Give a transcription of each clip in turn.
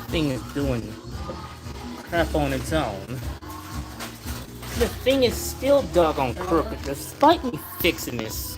thing is doing crap on its own. The thing is still doggone crooked despite me fixing this.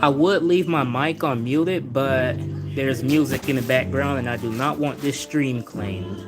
I would leave my mic unmuted, but there's music in the background and I do not want this stream claimed.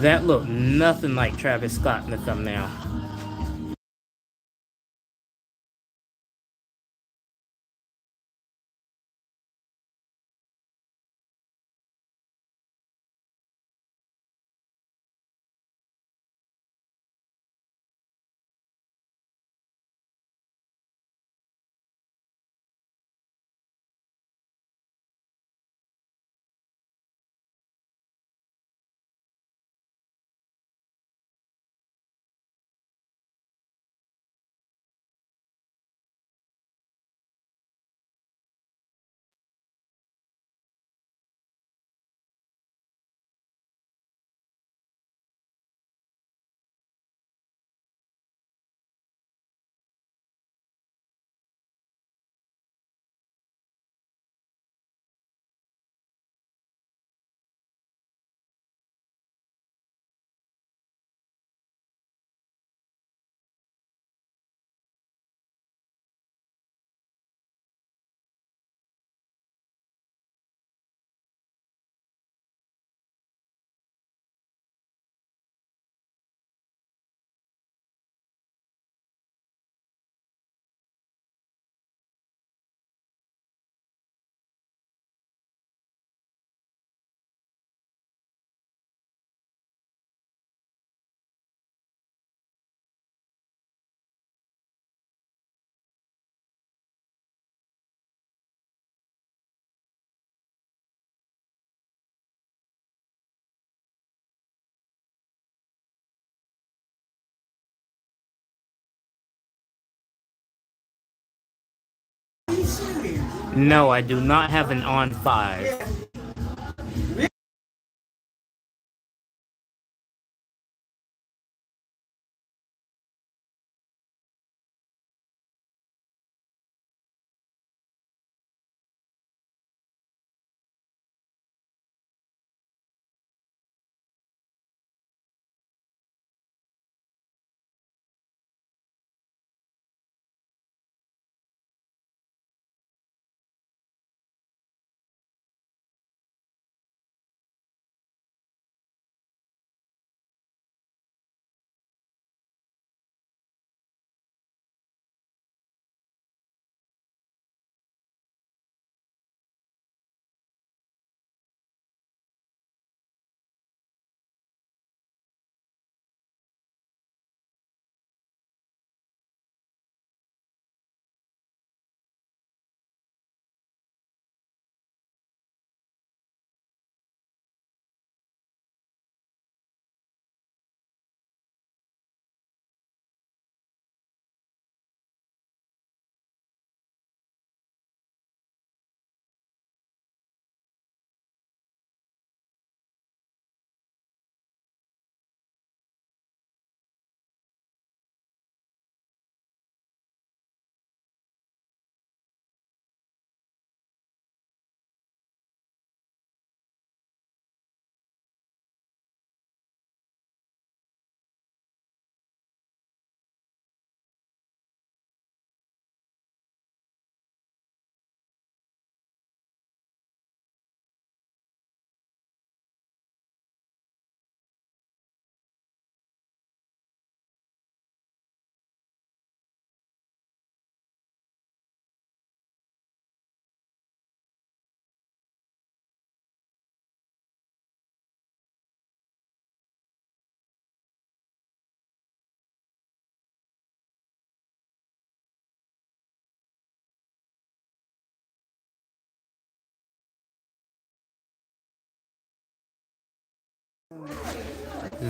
That looked nothing like Travis Scott in the thumbnail. No, I do not have an on 5.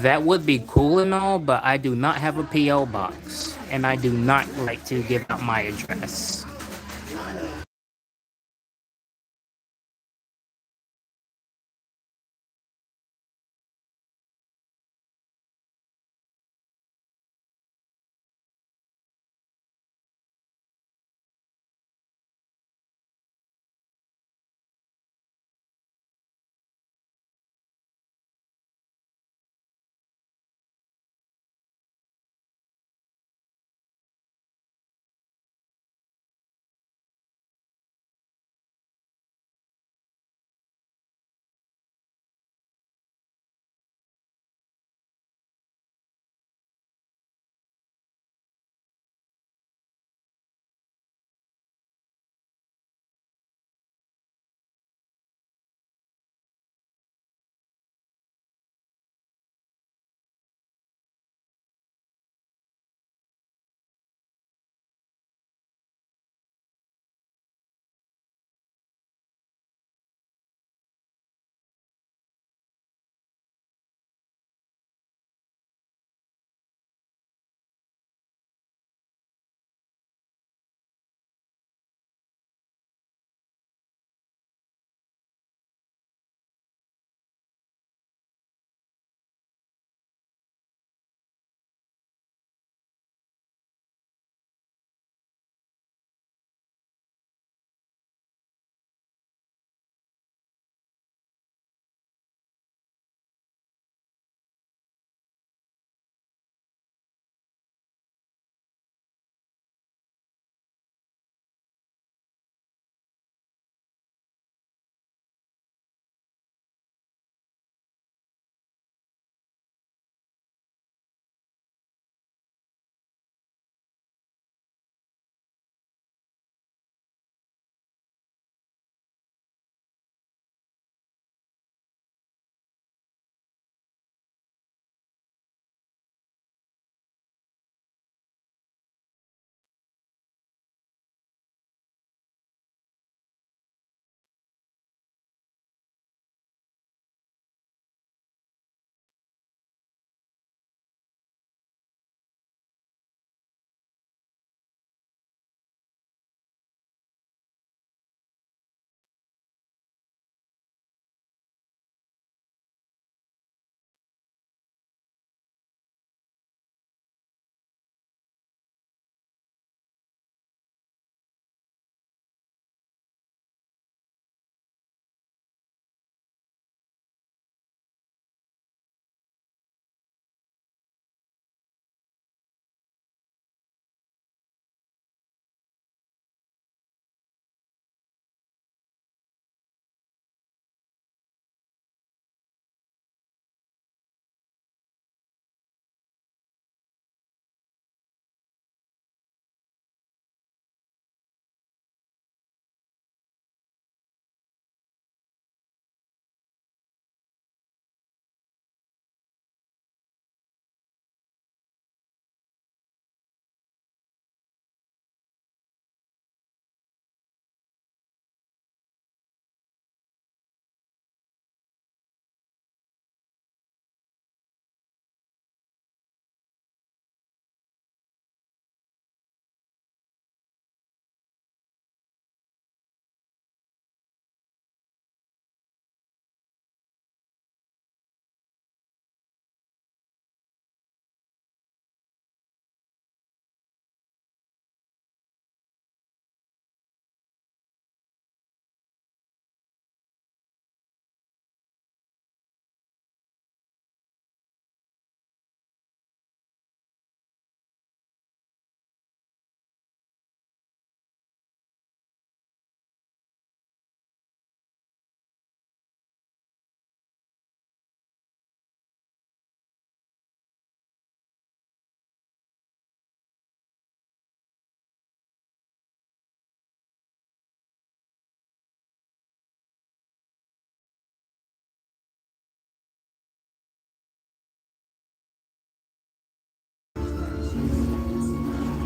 That would be cool and all, but I do not have a P.O. box, and I do not like to give out my address.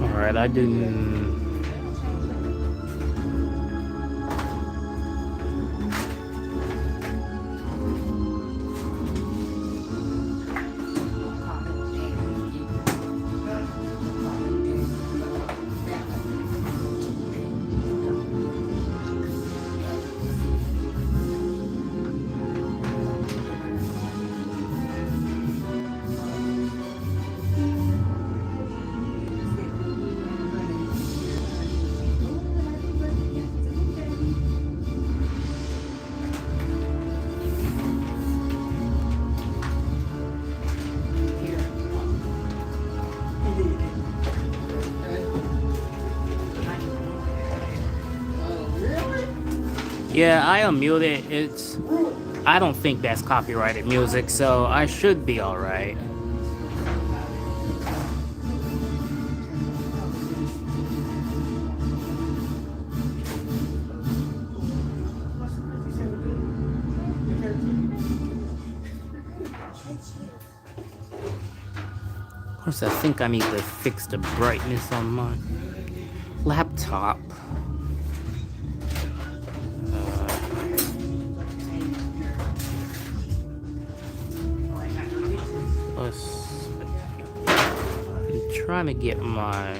Alright, I didn't... Yeah, I unmuted. It's. I don't think that's copyrighted music, so I should be alright. Of course, I think I need to fix the brightness on my laptop. Let's. I'm trying to get my.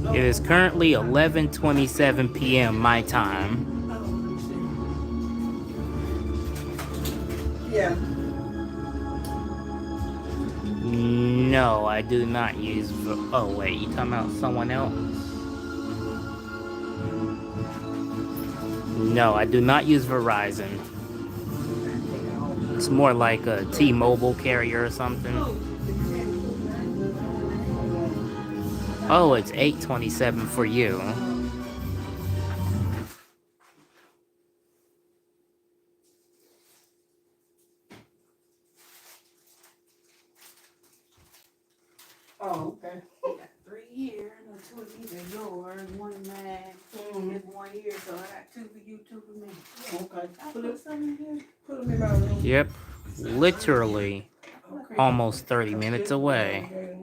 It is currently 11:27 p.m. my time. Yeah. No, I do not use. Oh wait, you talking about someone else? No, I do not use Verizon. It's more like a T-Mobile carrier or something. Oh, it's 8:27 for you. Oh, okay. We got 3 here, no, 2 of these are yours, 1 of mine. There's 1 here, so I got 2 for you, 2 for me. Okay. I put some in here. Put them in my room. Yep, literally Okay. almost 30 minutes away. Okay.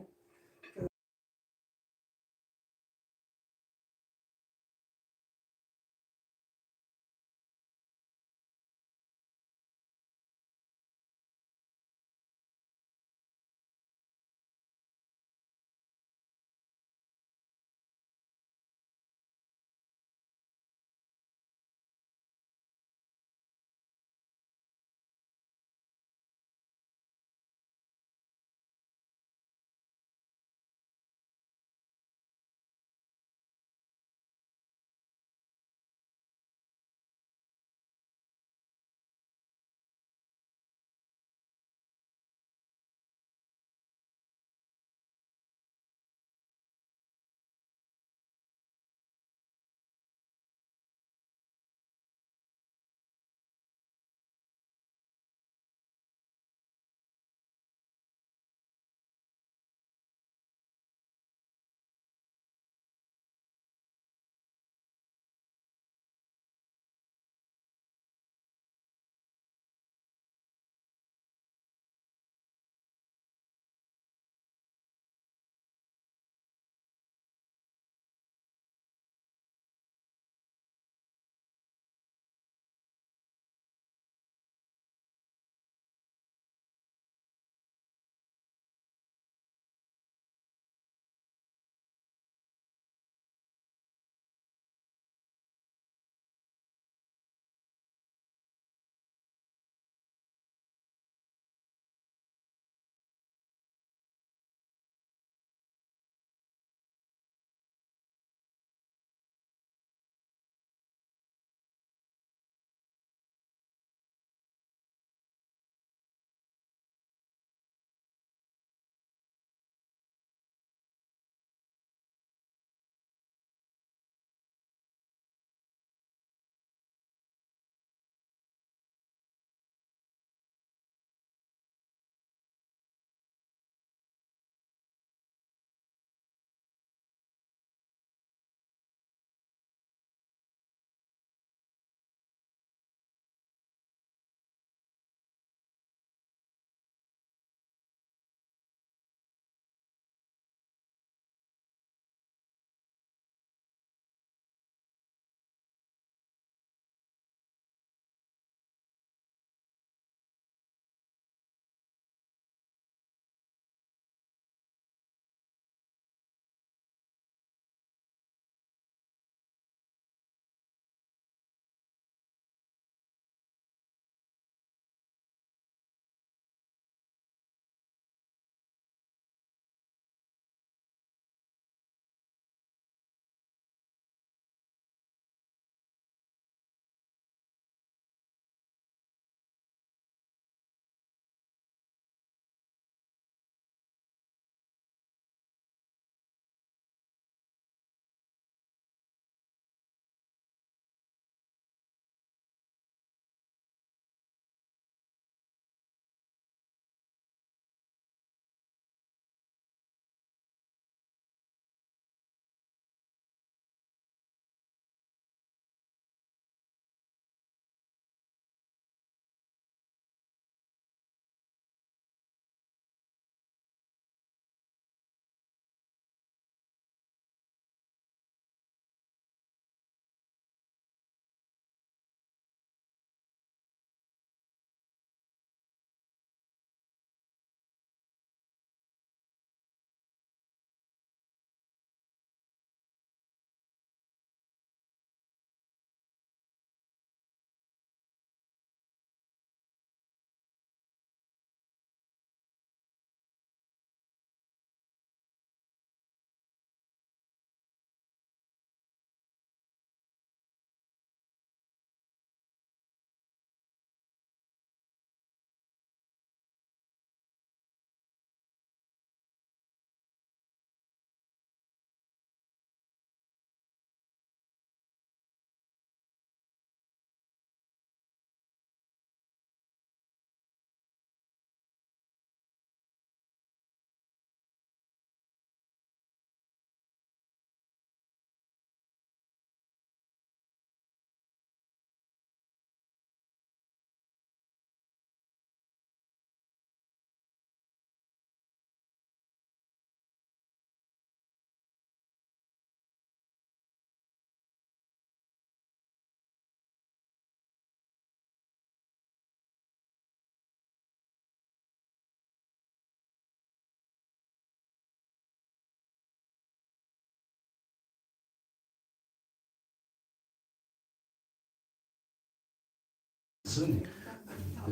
子女，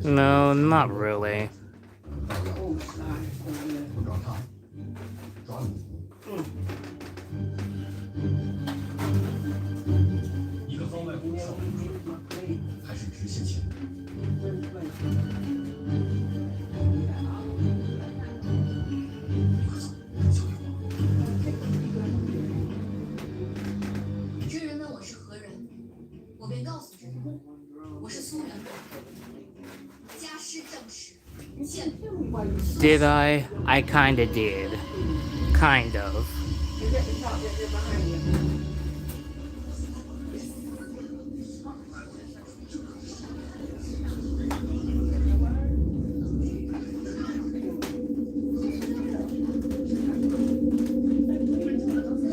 No, not really. 哦，啥？不找他，抓你。一个方外物少人主，还是直些钱？你快走，交给我。知人问我是何人，我便告诉知人，我是苏元公，家世正实，见 Did I? I kinda did. Kind of. Is that the top that's in behind you?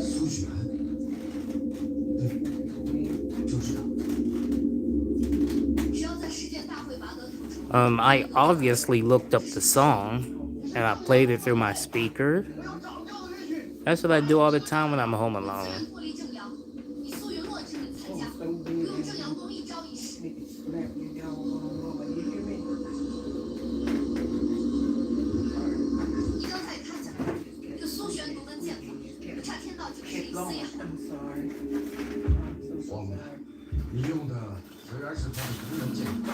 苏璇，对，就是他。只要在世界大会拔得头筹， I obviously looked up the song and I played it through my speaker. That's what I do all the time when I'm home 自然 alone. 脱离正阳，以苏云洛之名参加，不用正阳宫一朝一夕。 Slap you down on my you hear me? 一刀在他家，这个苏璇独门剑法，不差天道就是一 Long. 丝呀。 I'm sorry. I'm so 王母 sorry.，你用的虽然是他的独门剑法，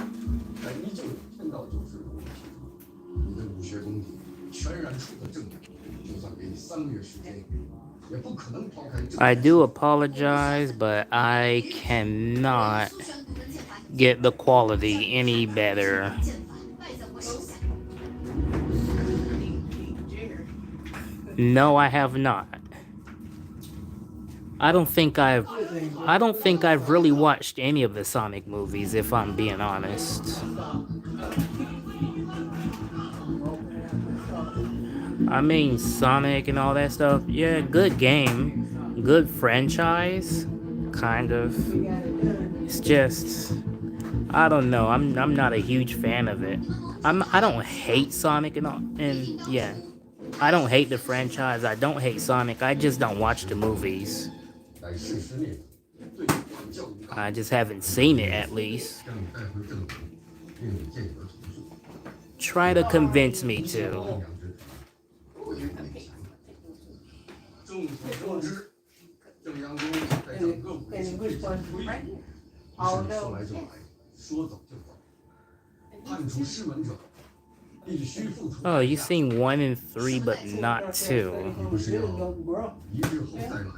但依旧有天道就是武的情况。你的武学功底全然出自正阳，就算给你3个月时间，也不可能抛开正阳。 I do apologize, but I cannot 苏璇独门剑法， get the quality any better. 剑法败在我手下。 Jigger. No, I have not. I don't think I've really watched any of the Sonic movies, if I'm being honest. I mean, Sonic and all that stuff. Yeah, good game, good franchise, kind of. It's just, I don't know. I'm not a huge fan of it. I don't hate Sonic and all, and yeah, I don't hate the franchise. I don't hate Sonic. I just don't watch the movies. 但事实面对你管教于大， I just haven't seen it at least. 将你带回正途，令你见有了重塑。 Try to convince me to. 正阳之子，我有点想法。众所周知，正阳宫在整个武器之前推举，不是说来就来，说走就走。判处师门者，必须付出。 Oh, you've seen 1 and 3, but not 2. 不是要一日后再来吗？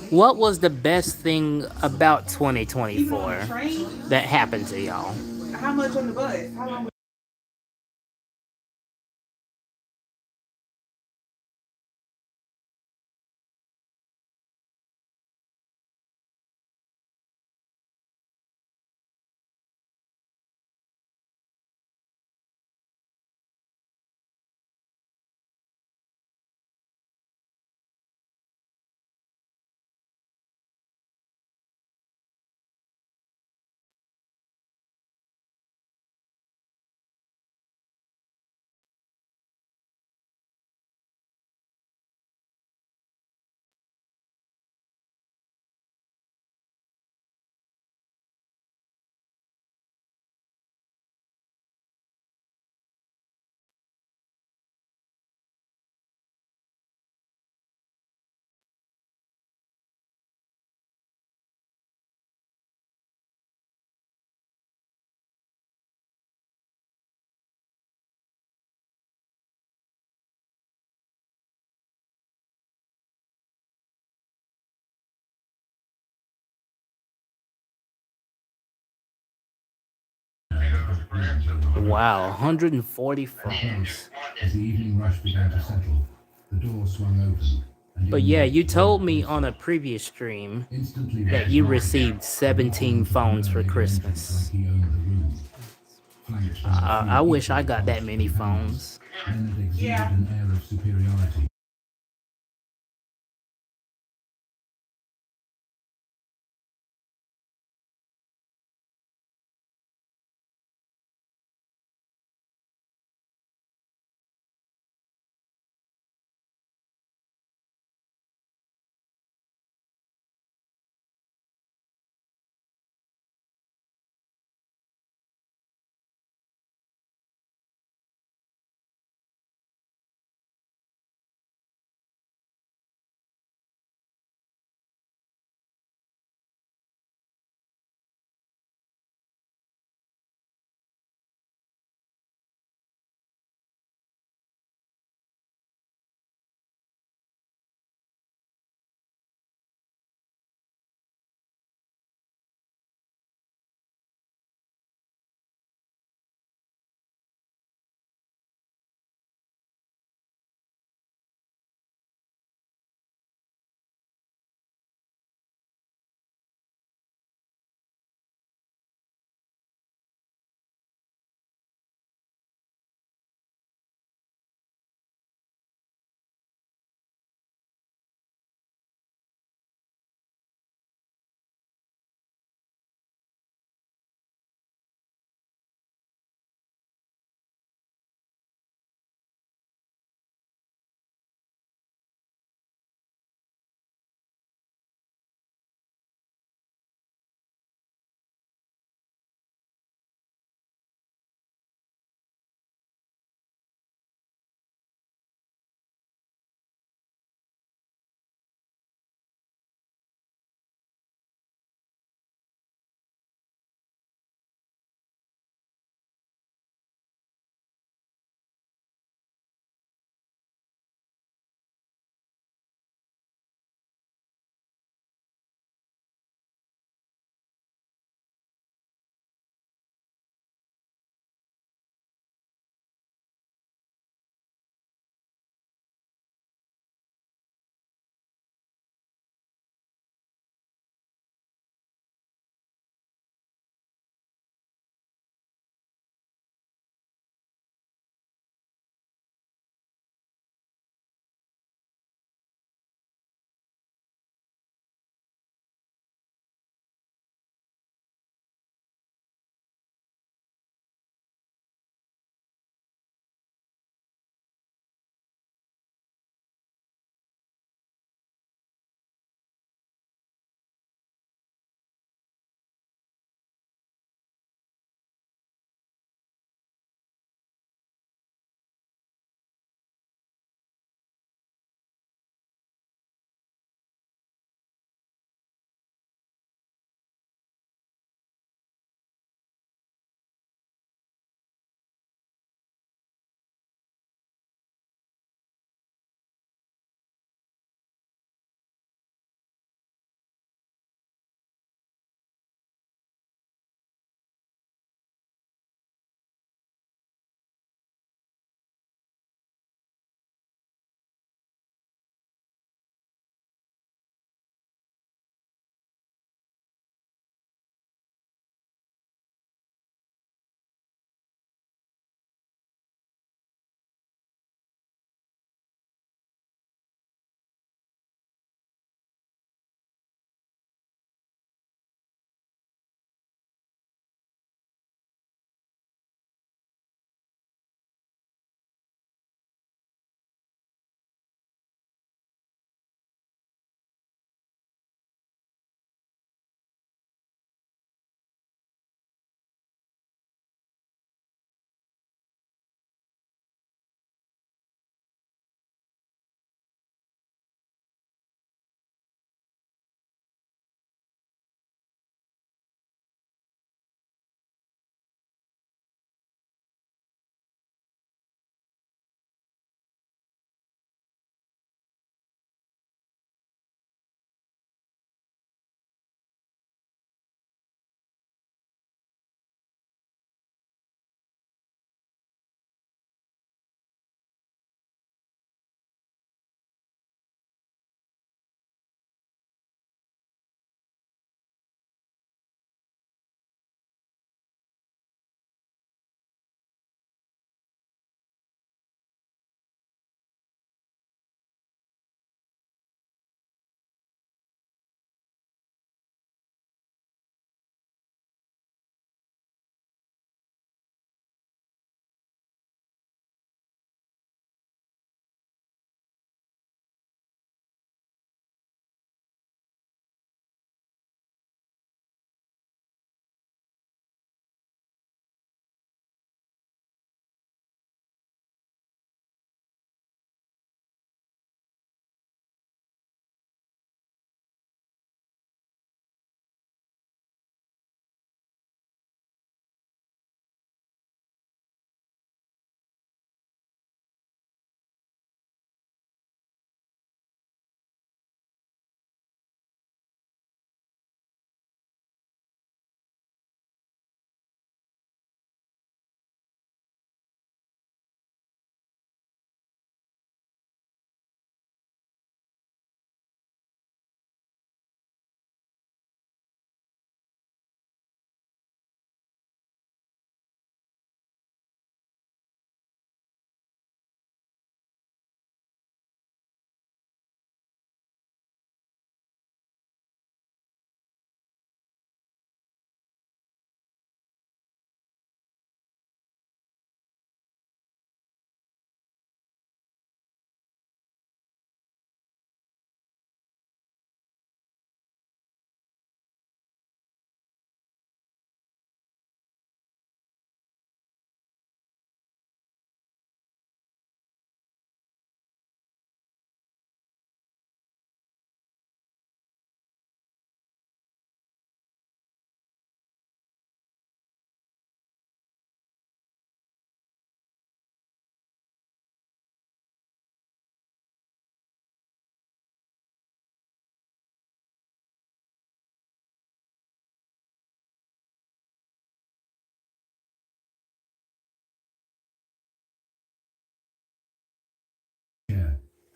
What was the best thing about Even on the 2024 train? that happened to y'all? How much on the bus? How long? Wow, 140 phones. As the evening rush began to settle, the door swung open, and But in yeah, walked you told Lord me on a Percy. previous stream Instantly, that Lord you Martin, received a 17 walk-on phones for entrepreneur, made an entrance like Christmas. he owned the room, flanked by the I three wish I equally got that polished many companions. phones. Leonard exuded Yeah. an air of superiority.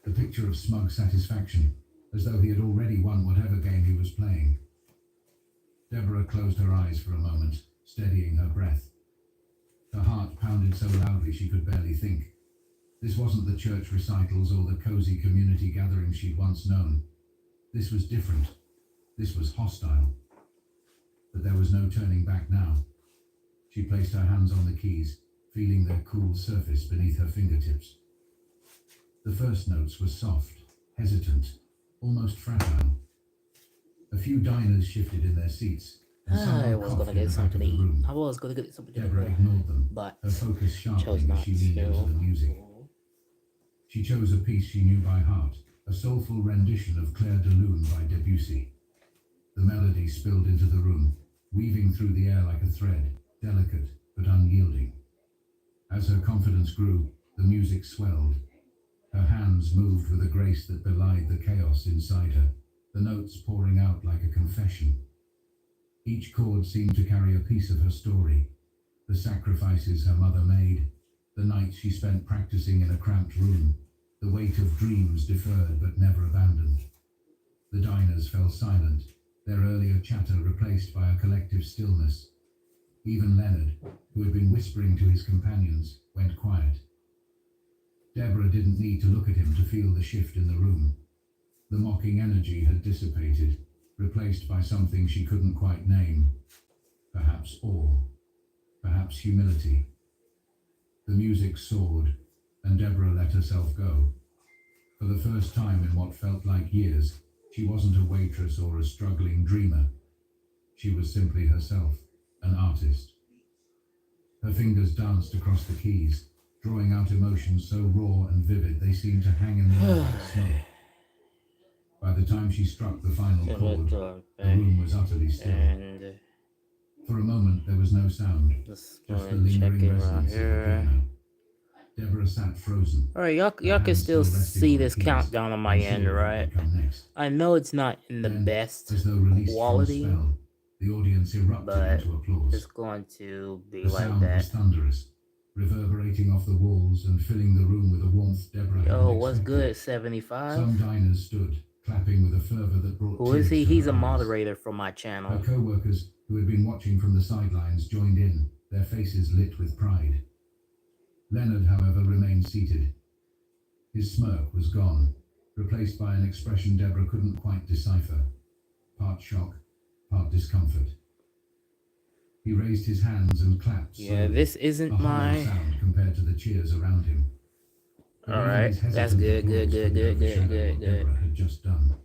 the picture of smug satisfaction, as though he had already won whatever game he was playing. Deborah closed her eyes for a moment, steadying her breath. Her heart pounded so loudly she could barely think. This wasn't the church recitals or the cozy community gatherings she'd once known. This was different. This was hostile. But there was no turning back now. She placed her hands on the keys, feeling their cool surface beneath her fingertips. The first notes were soft, hesitant, almost fragile. A few diners shifted in their seats, and I someone was coughed gonna in the get back of the something. room. I was gonna get something, Deborah ignored them, but her focus chose sharpening as not she leaned into the to. music. She chose a piece she knew by heart, a soulful rendition of Claire de Lune by Debussy. The melody spilled into the room, weaving through the air like a thread, delicate but unyielding. As her confidence grew, the music swelled. Her hands moved with a grace that belied the chaos inside her, the notes pouring out like a confession. Each chord seemed to carry a piece of her story, the sacrifices her mother made, the nights she spent practicing in a cramped room, the weight of dreams deferred but never abandoned. The diners fell silent, their earlier chatter replaced by a collective stillness. Even Leonard, who had been whispering to his companions, went quiet. Deborah didn't need to look at him to feel the shift in the room. The mocking energy had dissipated, replaced by something she couldn't quite name. Perhaps awe, perhaps humility. The music soared, and Deborah let herself go. For the first time in what felt like years, she wasn't a waitress or a struggling dreamer. She was simply herself, an artist. Her fingers danced across the keys, drawing out emotions so raw and vivid they seemed to hang in the air like smoke. By the time she struck the final chord, the room was utterly still. And For a moment there was no sound, just just the gonna check lingering it around resonance of the here. piano. Deborah sat frozen. Alright, y'all can still see this countdown on my end, right? I know it's not in the Then, best as though released quality, from a spell, the audience erupted but into applause. it's going to be The like sound was that. thunderous, reverberating off the walls and filling the room with a warmth Deborah Yo, hadn't what's expected. good, 75? Some diners stood, clapping with a fervor that brought Who is tears he? to He's her a eyes. moderator for my Her channel. co-workers, who had been watching from the sidelines, joined in, their faces lit with pride. Leonard, however, remained seated. His smirk was gone, replaced by an expression Deborah couldn't quite decipher. Part shock, part discomfort. He raised his hands and clapped Yeah, slowly, this a isn't hollow my... sound compared to the cheers around him. But even Alright, his that's hesitant good, good, applause good, couldn't good, good, overshadow good, what good. Deborah had just done.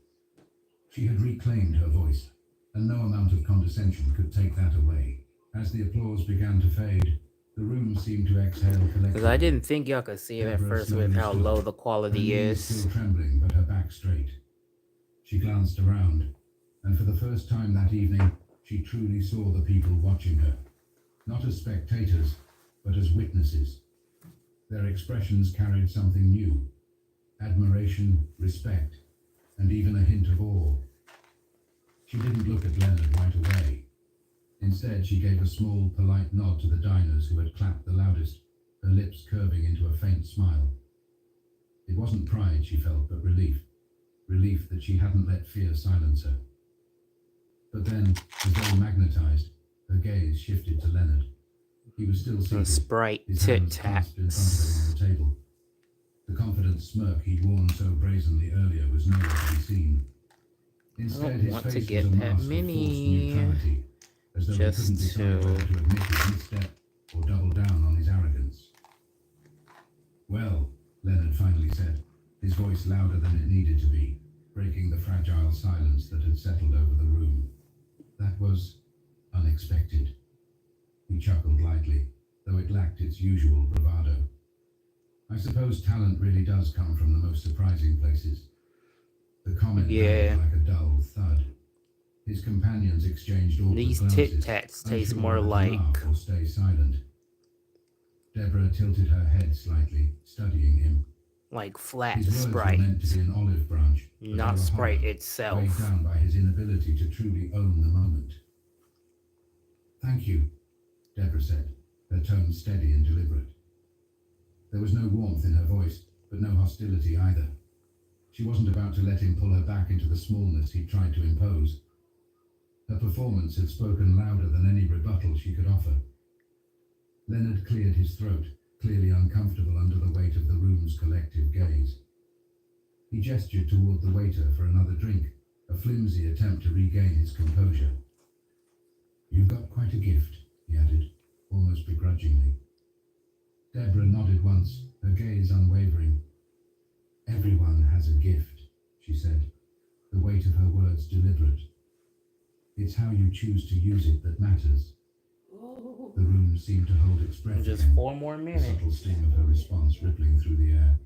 She had reclaimed her voice, and no amount of condescension could take that away. As the applause began to fade, the room seemed to exhale collectively. Because I didn't think y'all could see it at Deborah first with how slowly low stood, the her quality knees is. still trembling, but her back straight. She glanced around, and for the first time that evening, she truly saw the people watching her. Not as spectators, but as witnesses. Their expressions carried something new. Admiration, respect, and even a hint of awe. She didn't look at Leonard right away. Instead, she gave a small, polite nod to the diners who had clapped the loudest, her lips curving into a faint smile. It wasn't pride she felt, but relief. Relief that she hadn't let fear silence her. But then, as though magnetized, her gaze shifted to Leonard. He was still Some seated, Sprite his Tic hands clasped in front of him Tacs. on the table. The confident smirk he'd worn so brazenly earlier was nowhere to be seen. Instead, his want to face get was a that mask of forced many, neutrality, as though he just couldn't decide to- whether to admit his misstep or double down on his arrogance. "Well," Leonard finally said, his voice louder than it needed to be, breaking the fragile silence that had settled over the room. "That was unexpected." He chuckled lightly, though it lacked its usual bravado. "I suppose talent really does come from the most surprising places." The comment Yeah. landed like a dull thud. His companions exchanged awkward These glances, Tic Tacs taste unsure more whether to like... laugh or stay silent. Deborah tilted her head slightly, studying him. like flat His words were Sprite, meant to be an olive branch, but they not were Sprite hollow, itself. weighed down by his inability to truly own the moment. "Thank you," Deborah said, her tone steady and deliberate. There was no warmth in her voice, but no hostility either. She wasn't about to let him pull her back into the smallness he'd tried to impose. Her performance had spoken louder than any rebuttal she could offer. Leonard cleared his throat, clearly uncomfortable under the weight of the room's collective gaze. He gestured toward the waiter for another drink, a flimsy attempt to regain his composure. "You've got quite a gift," he added, almost begrudgingly. Deborah nodded once, her gaze unwavering. "Everyone has a gift," she said, the weight of her words deliberate. "It's how you choose to use it that matters." The room seemed to hold its breath Just again, 4 more the minutes. subtle sting of her response rippling through the air.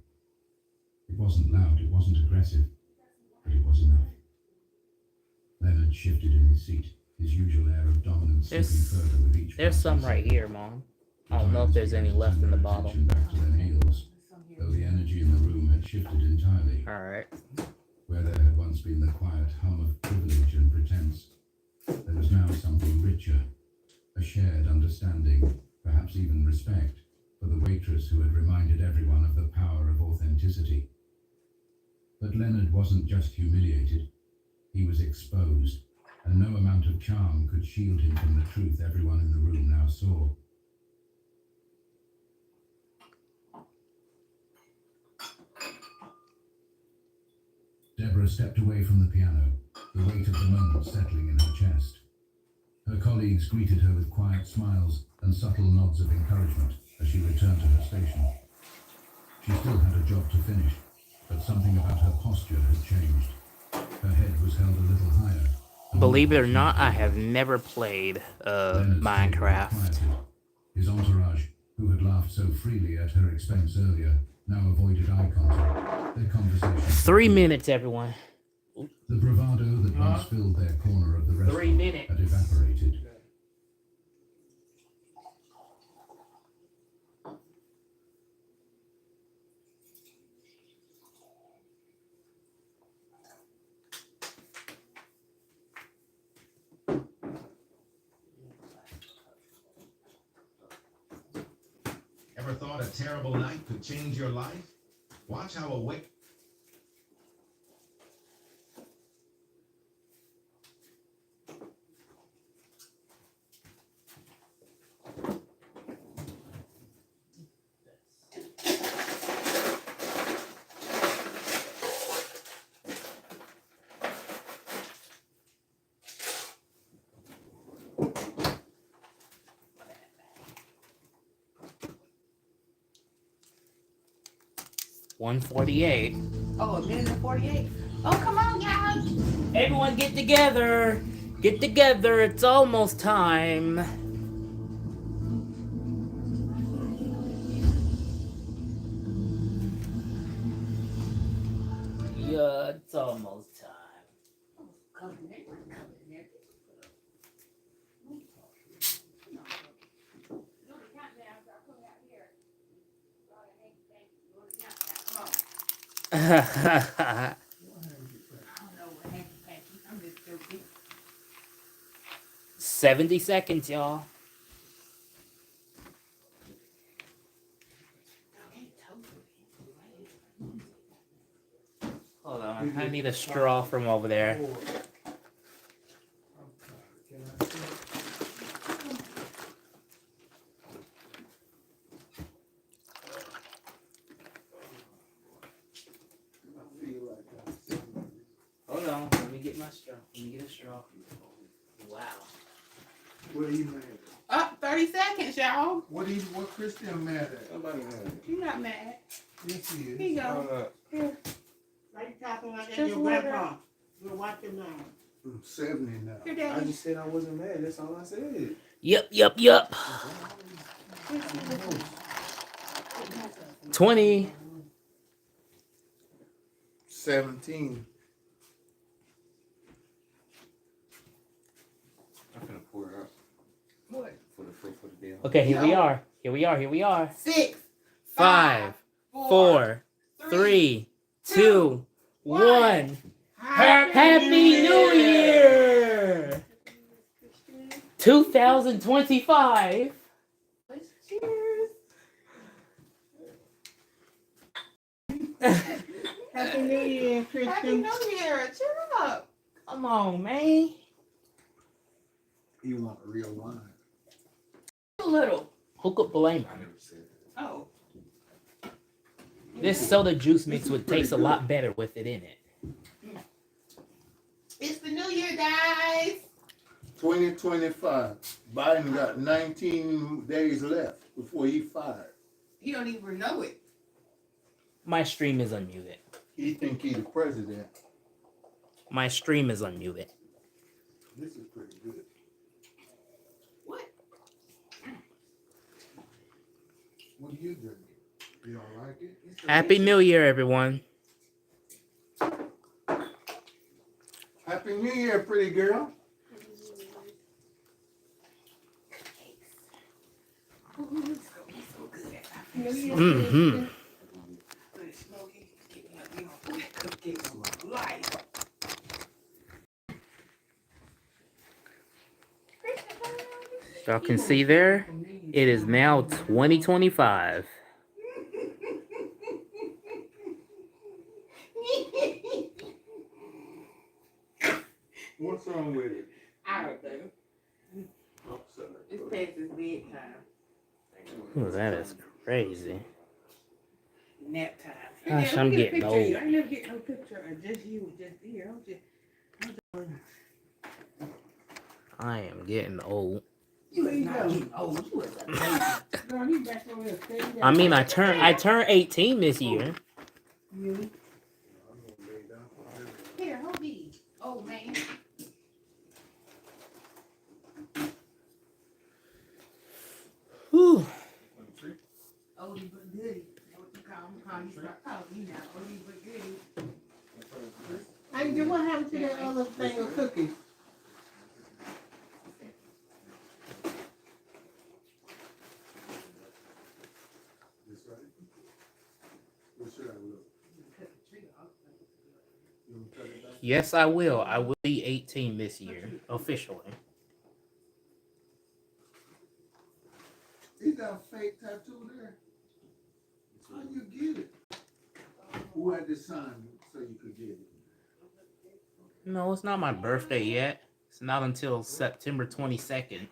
It wasn't loud, it wasn't aggressive, but it was enough. Leonard shifted in his seat, his usual air of dominance slipping further with each There's some right here, Mom. I don't know if there's any left in the bottle. Back to their meals, though the energy in the room had shifted entirely. Alright. Where there had once been the quiet hum of privilege and pretense, there was now something richer, a shared understanding, perhaps even respect, for the waitress who had reminded everyone of the power of authenticity. But Leonard wasn't just humiliated, he was exposed, and no amount of charm could shield him from the truth everyone in the room now saw. Deborah stepped away from the piano, the weight of the moment settling in her chest. Her colleagues greeted her with quiet smiles and subtle nods of encouragement as she returned to her station. She still had a job to finish, but something about her posture had changed. Her head was held a little higher. Believe it or not, I have never played Minecraft. Quieted. His entourage, who had laughed so freely at her expense earlier, now avoided eye contact. Their conversation 3 minutes, everyone. The bravado that once filled their corner of the 3 restaurant minutes. had evaporated. Ever thought a terrible night could change your life? Watch how awake. $1:48. Oh, a minute and 48. Oh, come on, y'all. Everyone get together. Get together. It's almost time. Yeah, it's almost time. Come in there, come in there. I don't know what hanky panky. I'm just joking. 70 seconds, y'all. Hold on. I need a straw from over there. Hold on. Let me get my straw. Let me get a straw. Wow. What are you mad at? Up 30 seconds, y'all. What Christian mad at? Somebody mad. You're not mad. Yes, he Here is. you go. Here. Why you talking like that? Just Your let grandpa. You're watching now. I'm 70 now. Here, I Daddy. just said I wasn't mad. That's all I said. Yup. 20. 17. I'm gonna pour it out What? for the deal. Okay, here we are. 6, 5, 4, 3, 2, 1. Happy New Year! 2025. Cheers. Happy New Year, Happy Kristen. New Year. Cheer up. Come on, man. He want a real wine. A little. Who could blame I him? never said that. Oh. This soda juice mix would pretty taste a good. lot better with it in it. It's the new year, guys. 2025. Biden got 19 days left before he fired. He don't even know it. My stream is unmuted. He think he the president. My stream is unmuted. This is pretty good. What? What do you drink? You don't like it? It's Happy delicious. New Year, everyone. Happy New Year, pretty girl. Ooh, it's so good. New Year, Mm-hmm. Kristen. Good Smokey. Get me up here on that cupcake on my life. Y'all can see there, it is now 2025. What's wrong with it? I don't know. Oh, sorry. It's past his bedtime. Ooh, that is crazy. Nap time. Gosh, Let I'm me get a getting picture of you. old. I never get no picture of just you, just here. I am getting old. You ain't not getting old. You was a baby. Girl, he back over there sitting down. I mean, I turned 18 this year. You. Here, hold these. Oh, man. Whew. Oldie but goodie. What you call him? How you start calling you now? Oldie but goodie. Angel, what happened to that other thing of cookies? This right? Where should I look? You want to cut it back? Yes, I will. I will be 18 this year, officially. Is that a fake tattoo there? How you get it? Who had to sign so you could get it? No, it's not my birthday yet. It's not until September 22nd.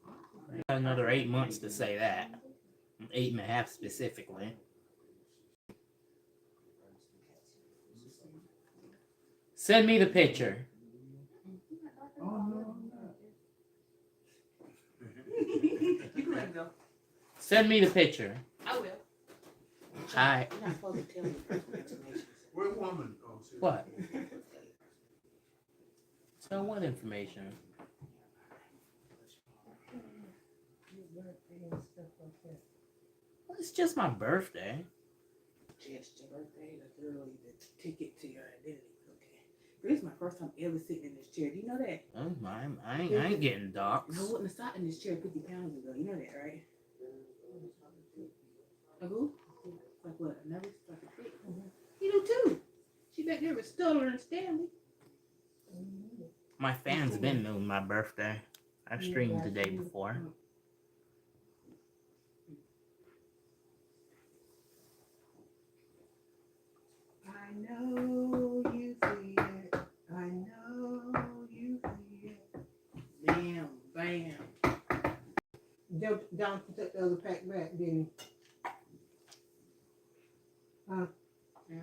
I got another 8 months to say that. 8.5 specifically. Send me the picture. Oh, no, I'm not. You go ahead and go. Send me the picture. I will. Alright. You're not supposed to tell me personal information. Where woman? Oh, shit. What? So what information? Well, it's just my birthday. Just your birthday, the girl, the ticket to your identity. Okay. This is my first time ever sitting in this chair. Do you know that? Oh, I ain't getting docs. I wouldn't have sat in this chair 50 pounds ago. You know that, right? A who? Like what? A nervous? Like a fit? You do too. She back there with Stuller and Stanley. My fans been knowing my birthday. I've streamed the day before. I know you see it. I know you see it. Bam, bam. Joe Johnson took the other pack back, didn't he? Huh? Yeah.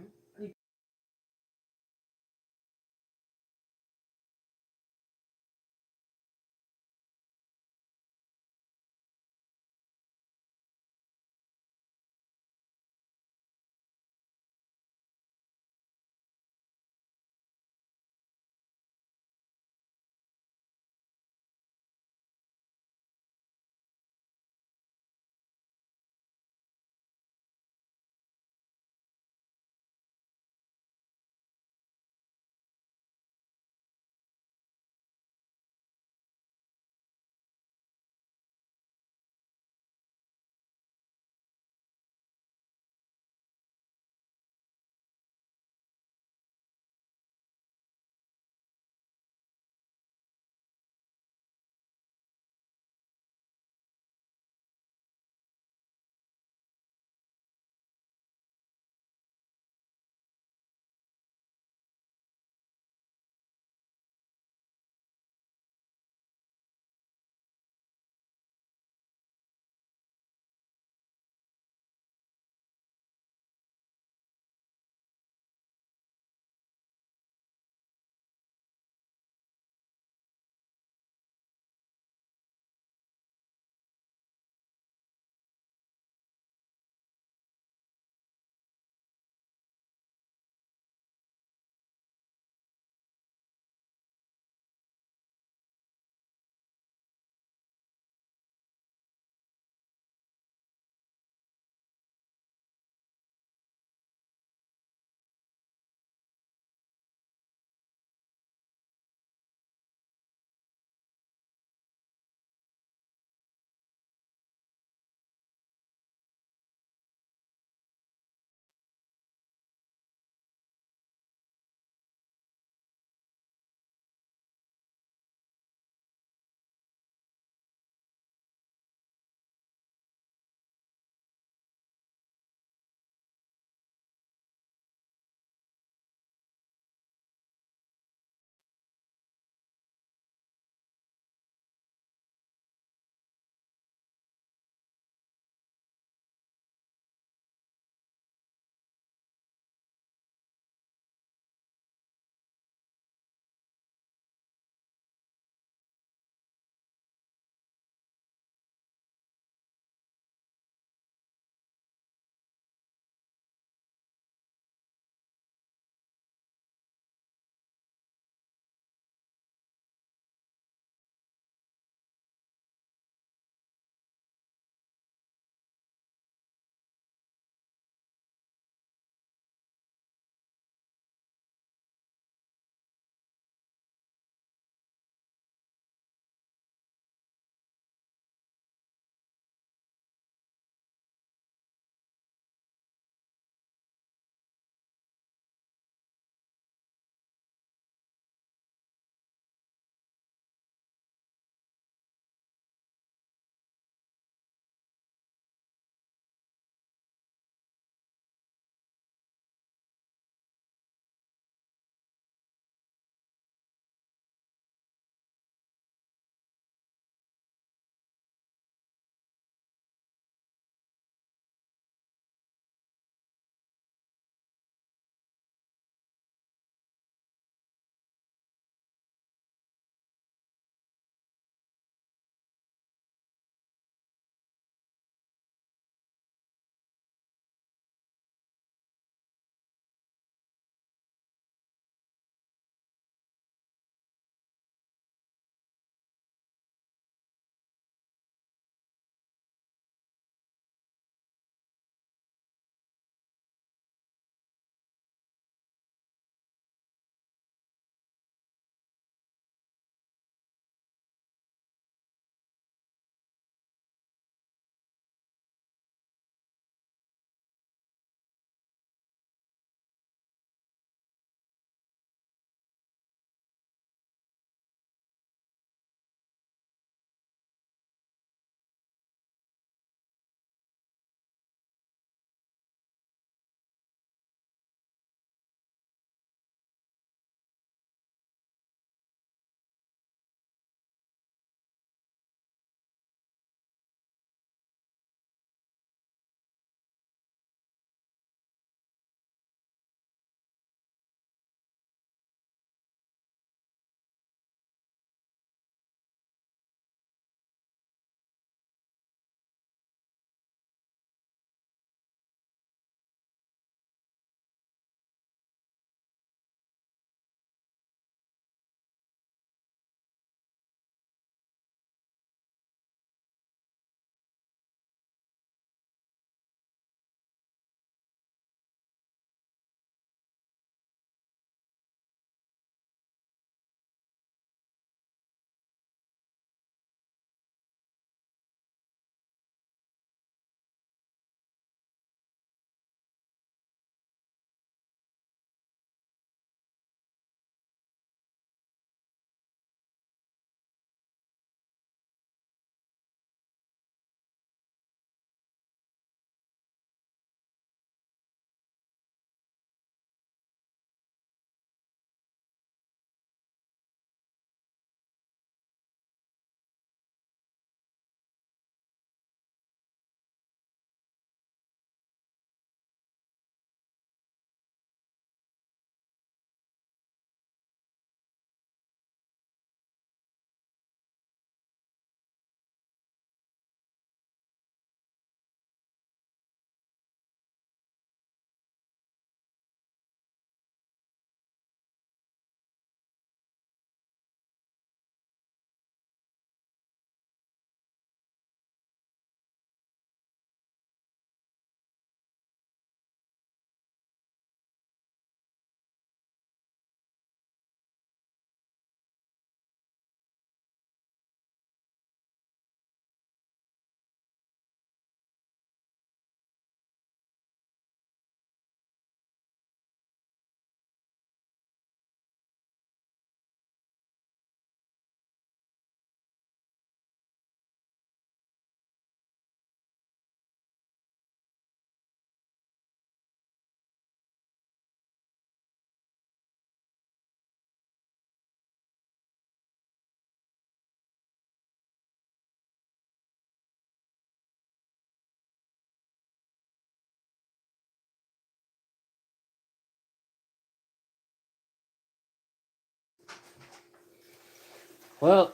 Well,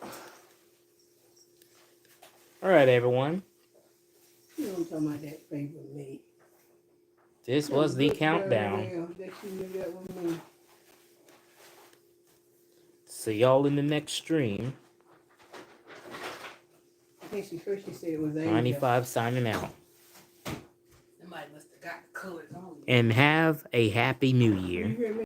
all right, everyone. You know I'm talking about that favorite me. This was the countdown. That you knew that was me. See y'all in the next stream. I think she said it was Asia. 95 signing out. Somebody must have got the colors on. And have a happy new year. You hear me?